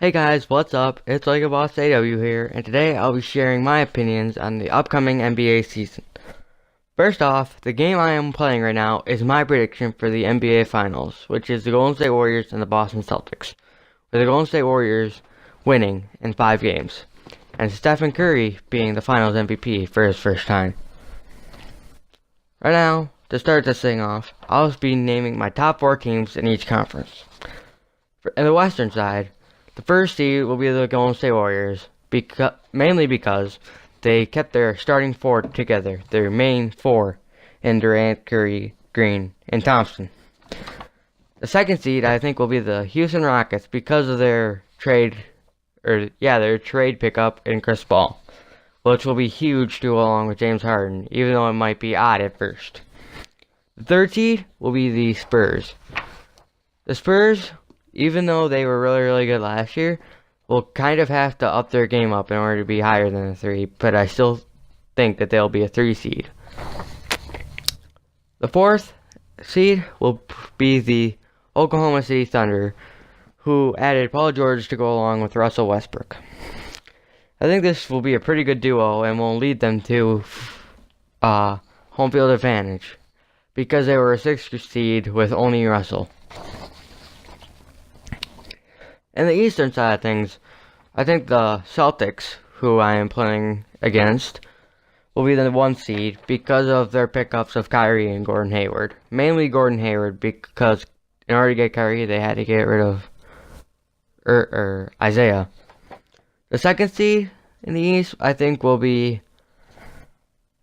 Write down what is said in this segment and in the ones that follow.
Hey guys, what's up? It's Like a Boss AW here, and today I'll be sharing my opinions on the upcoming NBA season. First off, the game I am playing right now is my prediction for the NBA Finals, which is the Golden State Warriors and the Boston Celtics, with the Golden State Warriors winning in 5 games, and Stephen Curry being the Finals MVP for his first time. Right now, to start this thing off, I'll be naming my top 4 teams in each conference. In the Western side, the first seed will be the Golden State Warriors, mainly because they kept their starting 4 together, their main 4, in Durant, Curry, Green, and Thompson. The second seed, I think, will be the Houston Rockets because of their trade pickup in Chris Paul, which will be huge to go along with James Harden, even though it might be odd at first. The third seed will be the Spurs. The Spurs, even though they were really good last year, will kind of have to up their game up in order to be higher than a 3, but I still think that they'll be a 3 seed. The fourth seed will be the Oklahoma City Thunder, who added Paul George to go along with Russell Westbrook. I think this will be a pretty good duo and will lead them to home field advantage, because they were a 6th seed with only Russell. In the eastern side of things, I think the Celtics, who I am playing against, will be the 1 seed because of their pickups of Kyrie and Gordon Hayward. Mainly Gordon Hayward, because in order to get Kyrie, they had to get rid of Isaiah. The 2nd seed in the East, I think, will be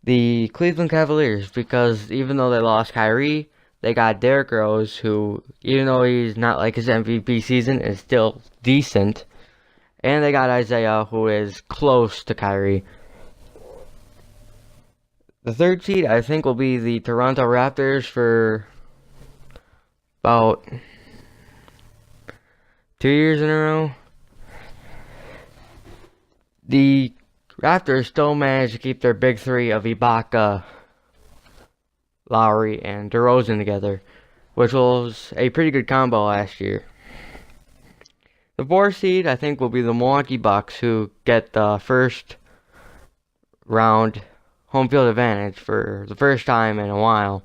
the Cleveland Cavaliers, because even though they lost Kyrie, they got Derrick Rose, who, even though he's not like his MVP season, is still decent. And they got Isaiah, who is close to Kyrie. The 3rd seed, I think, will be the Toronto Raptors for about 2 years in a row. The Raptors still managed to keep their big 3 of Ibaka, Lowry, and DeRozan together, which was a pretty good combo last year. The 4th seed, I think, will be the Milwaukee Bucks, who get the first round home field advantage for the first time in a while.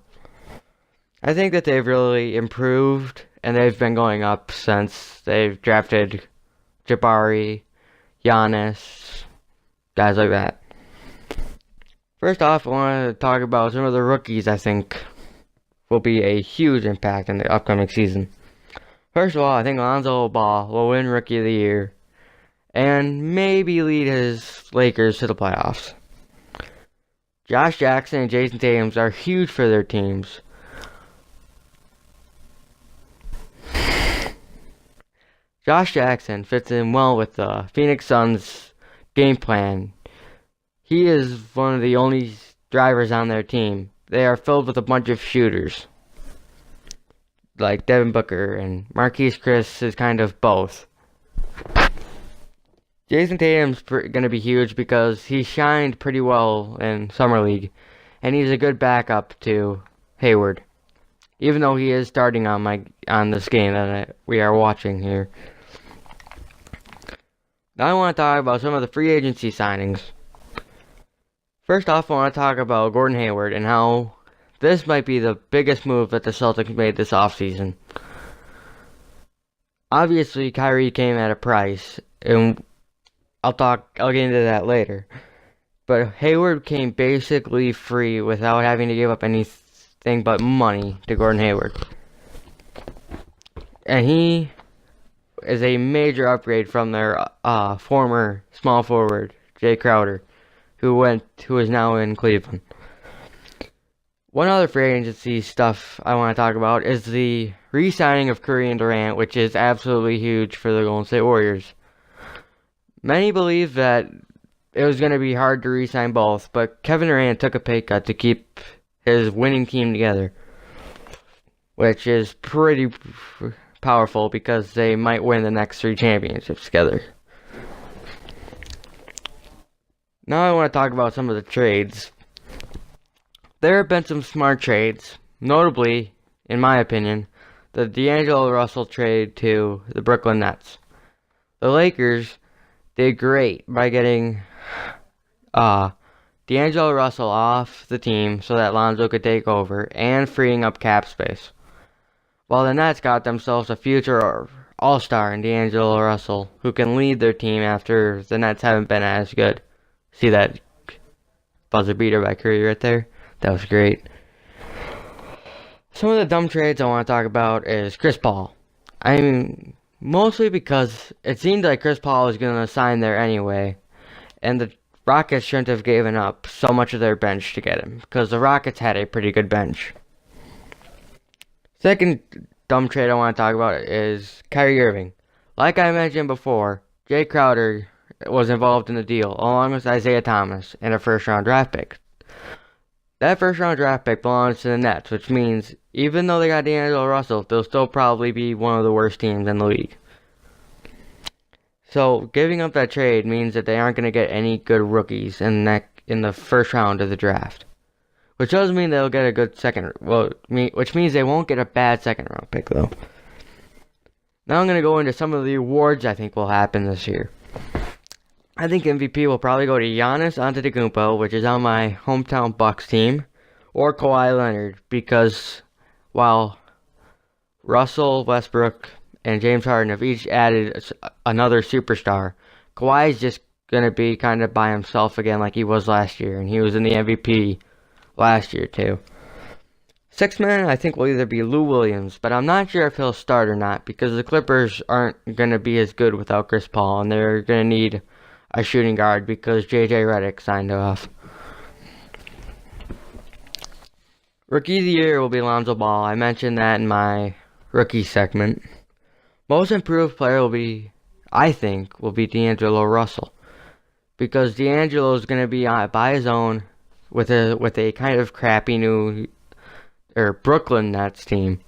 I think that they've really improved, and they've been going up since they've drafted Jabari, Giannis, guys like that. First off, I want to talk about some of the rookies I think will be a huge impact in the upcoming season. First of all, I think Lonzo Ball will win Rookie of the Year and maybe lead his Lakers to the playoffs. Josh Jackson and Jason Tatum are huge for their teams. Josh Jackson fits in well with the Phoenix Suns' game plan. He is one of the only drivers on their team. They are filled with a bunch of shooters, like Devin Booker, and Marquise Chris is kind of both. Jason Tatum's going to be huge because he shined pretty well in Summer League, and he's a good backup to Hayward, even though he is starting on this game that we are watching here. Now I want to talk about some of the free agency signings. First off, I want to talk about Gordon Hayward and how this might be the biggest move that the Celtics made this offseason. Obviously, Kyrie came at a price, and I'll get into that later. But Hayward came basically free without having to give up anything but money to Gordon Hayward. And he is a major upgrade from their former small forward, Jay Crowder, who is now in Cleveland. One other free agency stuff I want to talk about is the re-signing of Curry and Durant, which is absolutely huge for the Golden State Warriors. Many believe that it was going to be hard to re-sign both, but Kevin Durant took a pay cut to keep his winning team together, which is pretty powerful because they might win the next 3 championships together. Now I want to talk about some of the trades. There have been some smart trades, notably, in my opinion, the D'Angelo Russell trade to the Brooklyn Nets. the Lakers did great by getting D'Angelo Russell off the team so that Lonzo could take over and freeing up cap space. While the Nets got themselves a future all-star in D'Angelo Russell who can lead their team after the Nets haven't been as good. See that buzzer beater by Curry right there? That was great. Some of the dumb trades I want to talk about is Chris Paul. I mean, mostly because it seemed like Chris Paul was going to sign there anyway, and the Rockets shouldn't have given up so much of their bench to get him, because the Rockets had a pretty good bench. Second dumb trade I want to talk about is Kyrie Irving. Like I mentioned before, Jay Crowder was involved in the deal, along with Isaiah Thomas and a first-round draft pick. That first-round draft pick belongs to the Nets, which means even though they got D'Angelo Russell, they'll still probably be one of the worst teams in the league. So giving up that trade means that they aren't going to get any good rookies in the first round of the draft, which does mean they'll get a good which means they won't get a bad second-round pick though. Now I'm going to go into some of the awards I think will happen this year. I think MVP will probably go to Giannis Antetokounmpo, which is on my hometown Bucks team, or Kawhi Leonard, because while Russell Westbrook and James Harden have each added another superstar, Kawhi is just going to be kind of by himself again like he was last year, and he was in the MVP last year too. Sixth man, I think, will either be Lou Williams, but I'm not sure if he'll start or not, because the Clippers aren't going to be as good without Chris Paul, and they're going to need a shooting guard because J.J. Redick signed off. Rookie of the Year will be Lonzo Ball. I mentioned that in my rookie segment. Most improved player I think, will be D'Angelo Russell, because D'Angelo is going to be by his own with a kind of crappy Brooklyn Nets team.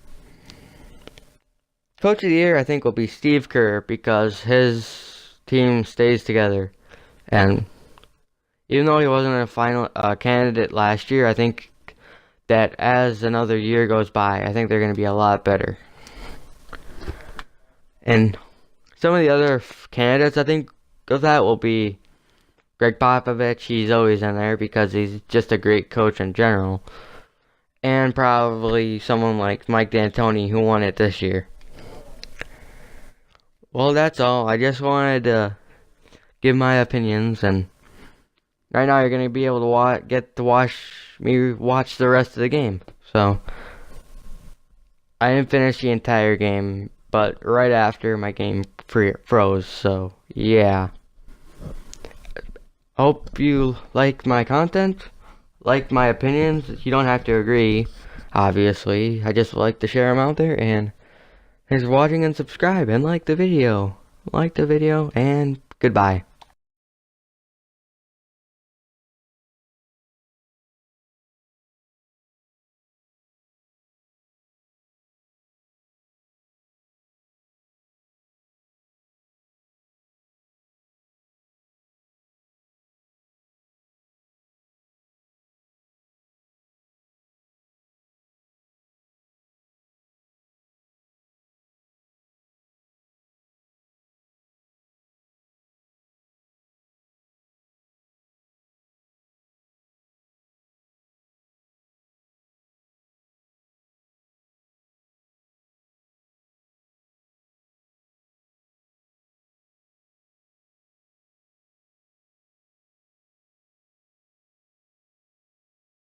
Coach of the Year, I think, will be Steve Kerr, because his team stays together, and even though he wasn't a final candidate last year, I think that as another year goes by, I think they're going to be a lot better. And some of the other candidates I think of that will be Greg Popovich. He's always in there because he's just a great coach in general, and probably someone like Mike D'Antoni, who won it this year. Well, that's all. I just wanted to give my opinions, and right now you're going to be able to get to watch me watch the rest of the game. So, I didn't finish the entire game, but right after my game froze, so yeah. Hope you like my content, like my opinions. You don't have to agree, obviously. I just like to share them out there, and thanks for watching, and subscribe, and like the video. Like the video, and goodbye.